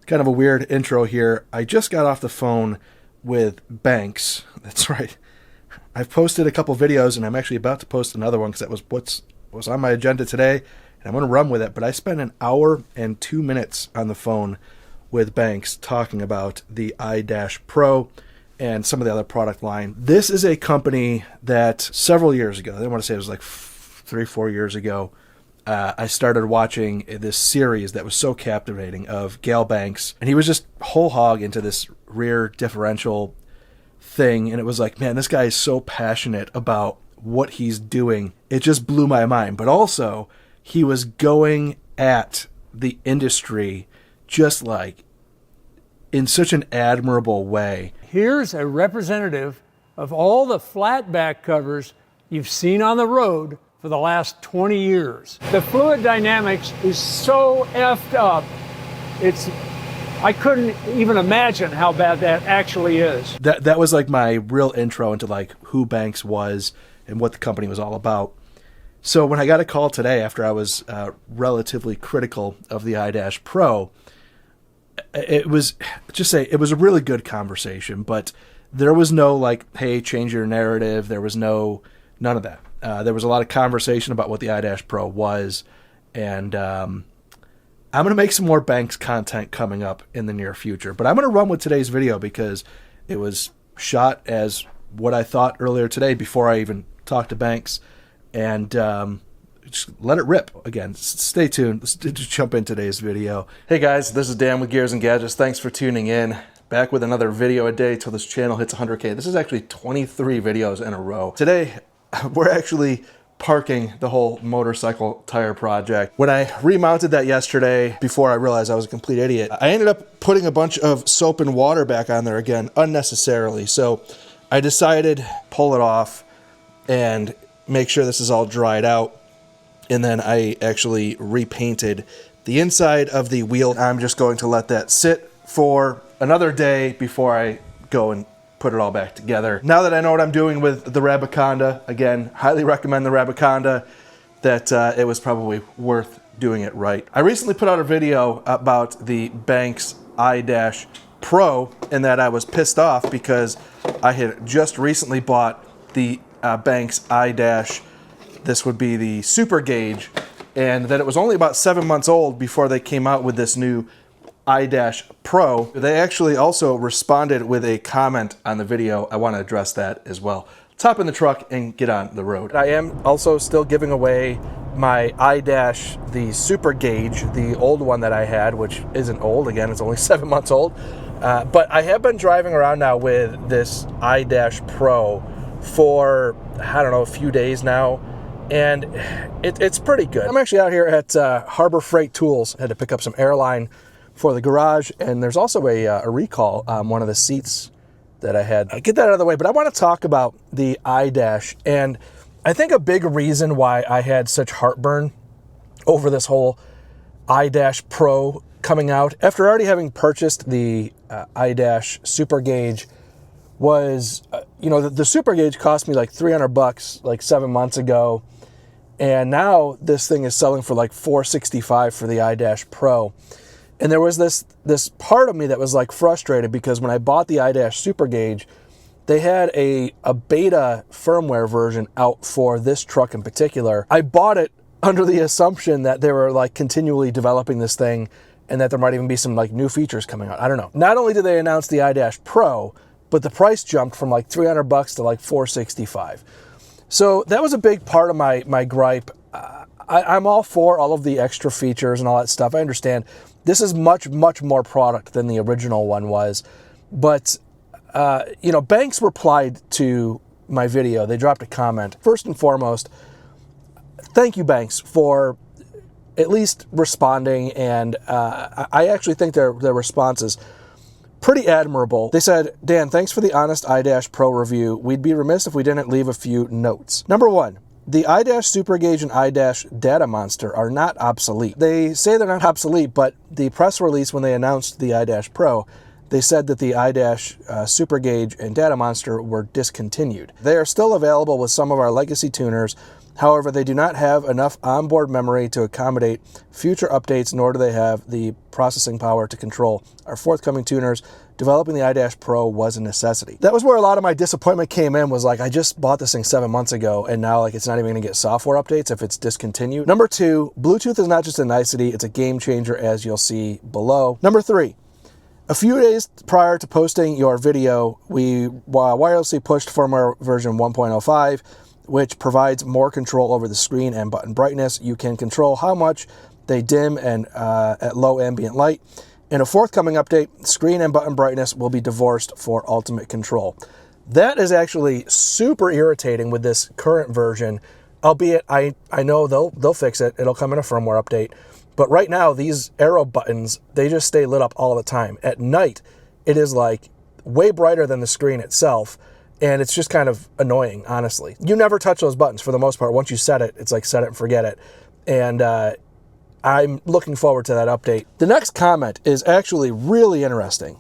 Kind of a weird intro here. I just got off the phone with Banks. That's right. I've posted a couple videos, and I'm actually about to post another one because that was what was on my agenda today, and I'm going to run with it. But I spent an hour and 2 minutes on the phone with Banks talking about the iDash Pro and some of the other product line. This is a company that several years ago, I want to say it was like 3-4 years ago, I started watching this series that was so captivating of Gale Banks, and he was just whole hog into this rear differential thing, and it was like, man, this guy is so passionate about what he's doing. It just blew my mind. But also, he was going at the industry just like in such an admirable way. Here's a representative of all the flat back covers you've seen on the road for the last 20 years. The fluid dynamics is so effed up, I couldn't even imagine how bad that actually is. That was like my real intro into like who Banks was and what the company was all about. So when I got a call today after I was relatively critical of the iDash Pro, it was a really good conversation, but there was no like, hey, change your narrative. There was none of that. There was a lot of conversation about what the iDash Pro was, and I'm going to make some more Banks content coming up in the near future. But I'm going to run with today's video because it was shot as what I thought earlier today before I even talked to Banks, and just let it rip. Again, stay tuned. Let's just jump in today's video. Hey guys, this is Dan with Gears and Gadgets. Thanks for tuning in. Back with another video a day till this channel hits 100K. This is actually 23 videos in a row. Today, we're actually parking the whole motorcycle tire project. When I remounted that yesterday, before I realized I was a complete idiot, I ended up putting a bunch of soap and water back on there again, unnecessarily. So I decided pull it off and make sure this is all dried out. And then I actually repainted the inside of the wheel. I'm just going to let that sit for another day before I go and put it all back together. Now that I know what I'm doing with the Rabiconda, again, highly recommend the Rabiconda, that it was probably worth doing it right. I recently put out a video about the Banks iDash Pro, and that I was pissed off because I had just recently bought the Banks iDash. This would be the Super Gauge, and that it was only about 7 months old before they came out with this new iDash Pro. They actually also responded with a comment on the video. I want to address that as well. Let's hop in the truck and get on the road. I am also still giving away my iDash, the Super Gauge, the old one that I had, which isn't old. Again, it's only 7 months old. But I have been driving around now with this iDash Pro for, I don't know, a few days now. And it's pretty good. I'm actually out here at Harbor Freight Tools. I had to pick up some airline for the garage, and there's also a recall on one of the seats that I had. I'll get that out of the way, but I want to talk about the iDash. And I think a big reason why I had such heartburn over this whole iDash Pro coming out, after already having purchased the iDash Super Gauge, was, the Super Gauge cost me like $300 like 7 months ago. And now this thing is selling for like $465 for the iDash Pro. And there was this part of me that was like frustrated because when I bought the iDash Super Gauge, they had a beta firmware version out for this truck in particular. I bought it under the assumption that they were like continually developing this thing and that there might even be some like new features coming out. I don't know. Not only did they announce the iDash Pro, but the price jumped from like $300 to like $465. So that was a big part of my gripe. I'm all for all of the extra features and all that stuff. I understand this is much, much more product than the original one was. But, Banks replied to my video. They dropped a comment. First and foremost, thank you, Banks, for at least responding. And I actually think their response is pretty admirable. They said, Dan, thanks for the honest iDash Pro review. We'd be remiss if we didn't leave a few notes. Number one, the iDash Super Gauge and iDash Data Monster are not obsolete. They say they're not obsolete, but the press release when they announced the iDash Pro, they said that the iDash Super Gauge and Data Monster were discontinued. They are still available with some of our legacy tuners. However, they do not have enough onboard memory to accommodate future updates, nor do they have the processing power to control our forthcoming tuners. Developing the iDash Pro was a necessity. That was where a lot of my disappointment came in, was like, I just bought this thing 7 months ago, and now like it's not even gonna get software updates if it's discontinued. Number 2, Bluetooth is not just a nicety, it's a game changer, as you'll see below. Number 3, a few days prior to posting your video, we wirelessly pushed firmware version 1.05, which provides more control over the screen and button brightness. You can control how much they dim and at low ambient light. In a forthcoming update, screen and button brightness will be divorced for ultimate control. That is actually super irritating with this current version, albeit I know they'll fix it. It'll come in a firmware update. But right now, these arrow buttons, they just stay lit up all the time. At night, it is like way brighter than the screen itself. And it's just kind of annoying, honestly. You never touch those buttons for the most part. Once you set it, it's like set it and forget it. And I'm looking forward to that update. The next comment is actually really interesting.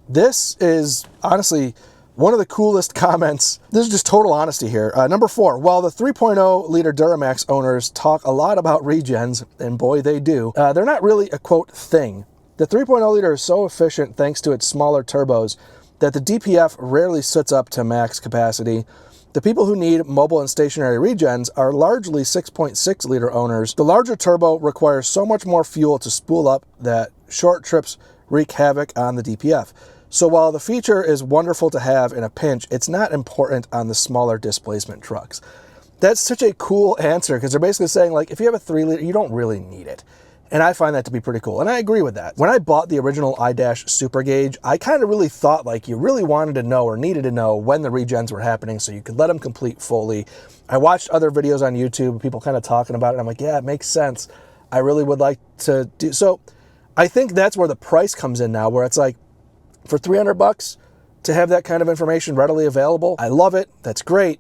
This is honestly one of the coolest comments. This is just total honesty here. Number 4, while the 3.0 liter Duramax owners talk a lot about regens, and boy, they do, they're not really a quote thing. The 3.0 liter is so efficient thanks to its smaller turbos that the DPF rarely sits up to max capacity. The people who need mobile and stationary regens are largely 6.6 liter owners. The larger turbo requires so much more fuel to spool up that short trips wreak havoc on the DPF. So while the feature is wonderful to have in a pinch, it's not important on the smaller displacement trucks. That's such a cool answer, because they're basically saying, like, if you have a 3 liter, you don't really need it. And I find that to be pretty cool. And I agree with that. When I bought the original iDash Super Gauge, I kind of really thought like you really wanted to know or needed to know when the regens were happening so you could let them complete fully. I watched other videos on YouTube, people kind of talking about it. And I'm like, yeah, it makes sense. I really would like to do. So I think that's where the price comes in now, where it's like for $300 to have that kind of information readily available. I love it. That's great.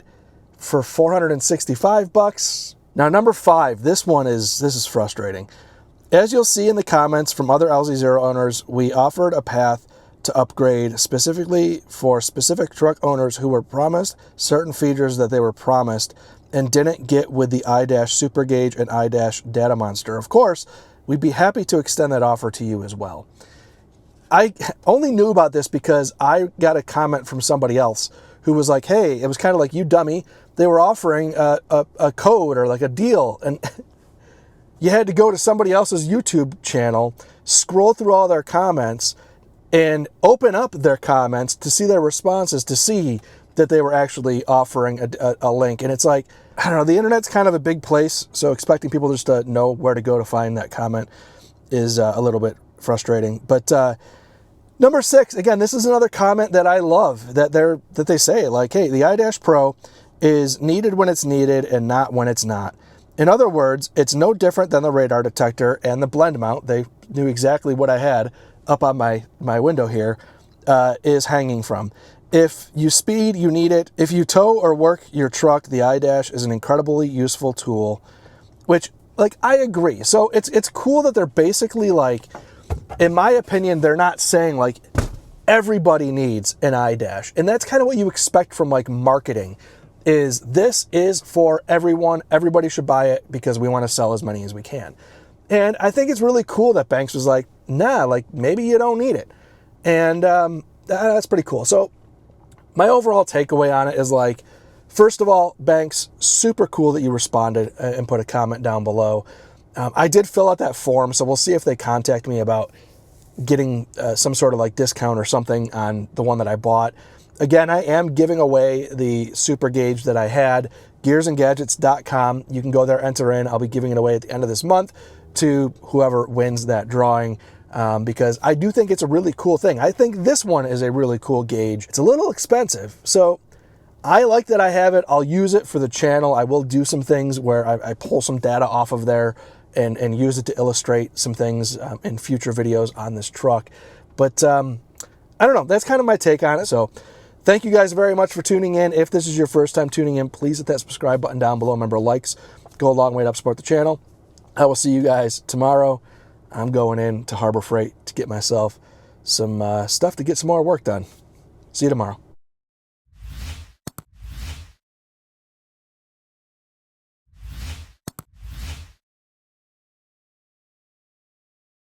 For $465. Now, number 5, this is frustrating. As you'll see in the comments from other LZ0 owners, we offered a path to upgrade specifically for specific truck owners who were promised certain features that they were promised and didn't get with the iDash Super Gauge and iDash Data Monster. Of course, we'd be happy to extend that offer to you as well. I only knew about this because I got a comment from somebody else who was like, hey, it was kind of like, you dummy, they were offering a code or like a deal, and you had to go to somebody else's YouTube channel, scroll through all their comments, and open up their comments to see their responses, to see that they were actually offering a link. And it's like, I don't know, the internet's kind of a big place, so expecting people just to know where to go to find that comment is a little bit frustrating. But number 6, again, this is another comment that I love, that they say, like, hey, the iDash Pro is needed when it's needed and not when it's not. In other words, it's no different than the radar detector and the blend mount. They knew exactly what I had up on my window here is hanging from. If you speed, you need it. If you tow or work your truck, the iDash is an incredibly useful tool, which, like, I agree. So it's cool that they're basically like, in my opinion, they're not saying like everybody needs an iDash. And that's kind of what you expect from like marketing. Is this is for everyone. Everybody should buy it because we want to sell as many as we can. And I think it's really cool that Banks was like, nah, like maybe you don't need it. And that's pretty cool. So my overall takeaway on it is like, first of all, Banks, super cool that you responded and put a comment down below. I did fill out that form, so we'll see if they contact me about getting some sort of like discount or something on the one that I bought. Again, I am giving away the Super Gauge that I had, gearsandgadgets.com. You can go there, enter in. I'll be giving it away at the end of this month to whoever wins that drawing because I do think it's a really cool thing. I think this one is a really cool gauge. It's a little expensive, so I like that I have it. I'll use it for the channel. I will do some things where I pull some data off of there and use it to illustrate some things in future videos on this truck. But I don't know. That's kind of my take on it. So thank you guys very much for tuning in. If this is your first time tuning in, please hit that subscribe button down below. Remember, likes go a long way to help support the channel. I will see you guys tomorrow. I'm going in to Harbor Freight to get myself some stuff to get some more work done. See you tomorrow.